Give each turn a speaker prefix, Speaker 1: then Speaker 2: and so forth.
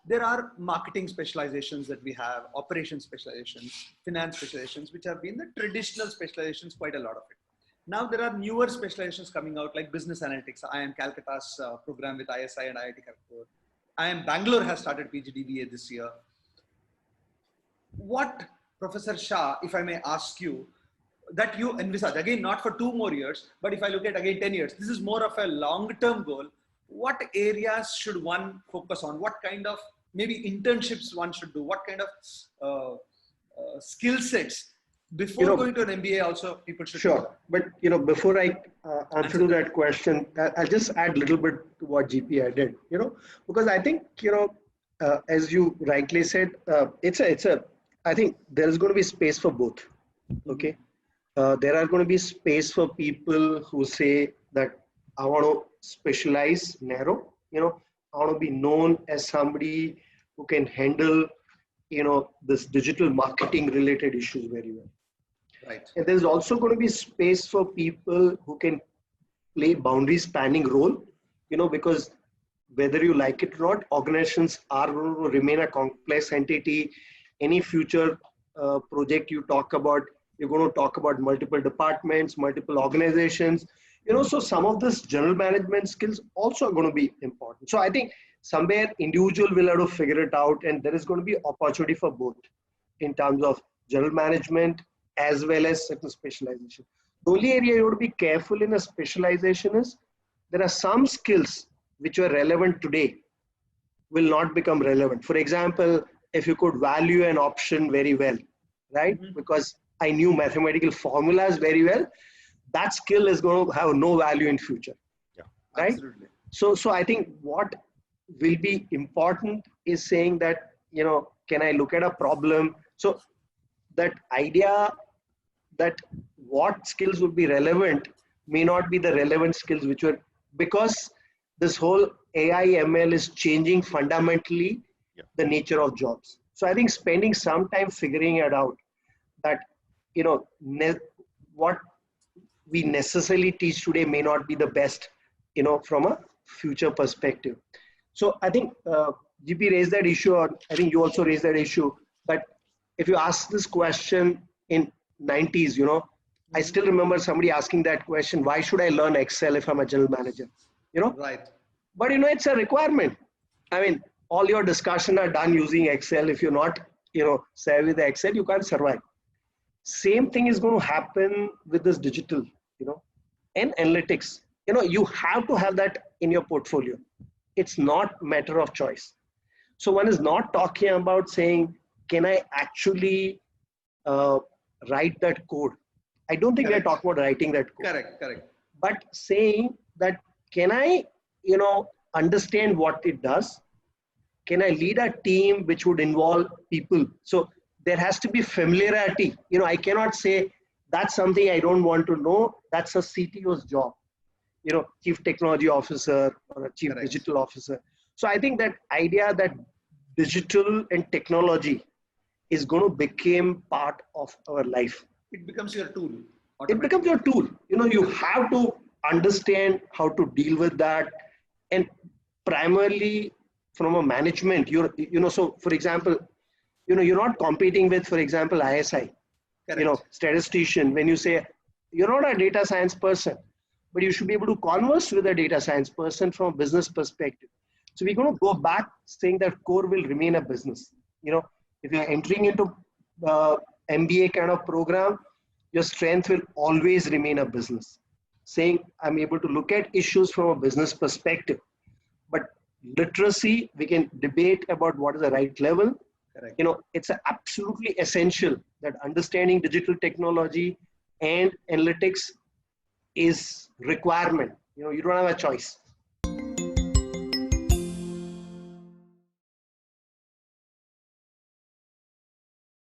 Speaker 1: there are marketing specializations that we have, operation specializations, finance specializations, which have been the traditional specializations, quite a lot of it. Now there are newer specializations coming out like business analytics. IIM Calcutta's program with ISI and IIT Kharagpur. IIM Bangalore has started PGDM this year. What, Professor Shah, if I may ask you, that you envisage, again, not for 2 more years, but if I look at again 10 years, this is more of a long-term goal. What areas should one focus on? What kind of maybe internships one should do? What kind of skill sets before going to an MBA also people should
Speaker 2: Sure. But before I answer to that question, I'll just add a little bit to what GP added, because I think, as you rightly said, I think there's going to be space for both. Okay. There are going to be space for people who say that I want to specialize narrow, I want to be known as somebody who can handle, this digital marketing related issues very well.
Speaker 1: Right.
Speaker 2: And there's also going to be space for people who can play boundary spanning role, because whether you like it or not, organizations are going to remain a complex entity. Any future project you talk about, you're going to talk about multiple departments, multiple organizations, so some of this general management skills also are going to be important. So I think somewhere individual will have to figure it out, and there is going to be opportunity for both in terms of general management as well as certain specialization. The only area you have to be careful in a specialization is there are some skills which are relevant today will not become relevant. For example, if you could value an option very well, right? Because I knew mathematical formulas very well, that skill is going to have no value in future.
Speaker 1: Yeah,
Speaker 2: right?
Speaker 1: Absolutely.
Speaker 2: So I think what will be important is saying that, can I look at a problem? So that idea that what skills would be relevant may not be the relevant skills which were, because this whole AI ML is changing fundamentally the nature of jobs. So I think spending some time figuring it out that, what we necessarily teach today may not be the best, from a future perspective. So I think GP raised that issue, or I think you also raised that issue, but if you ask this question in 90s, I still remember somebody asking that question, why should I learn Excel if I'm a general manager?
Speaker 1: Right.
Speaker 2: But it's a requirement. I mean, all your discussions are done using Excel. If you're not, savvy with Excel, you can't survive. Same thing is going to happen with this digital, and analytics. You have to have that in your portfolio. It's not matter of choice. So one is not talking about saying, can I actually write that code? I don't think we're talking about writing that code.
Speaker 1: Correct.
Speaker 2: But saying that, can I, understand what it does? Can I lead a team which would involve people? So there has to be familiarity. I cannot say that's something I don't want to know. That's a CTO's job, chief technology officer or a chief digital officer. So I think that idea that digital and technology is going to become part of our life.
Speaker 1: It becomes your tool.
Speaker 2: It becomes your tool. You have to understand how to deal with that. And primarily from a management, so for example, you're not competing with, for example, ISI, statistician. When you say you're not a data science person, but you should be able to converse with a data science person from a business perspective. So we're going to go back saying that core will remain a business. If you're entering into MBA kind of program, your strength will always remain a business. Saying I'm able to look at issues from a business perspective, but literacy, we can debate about what is the right level.
Speaker 1: Correct.
Speaker 2: It's absolutely essential that understanding digital technology and analytics is requirement. You don't have a choice.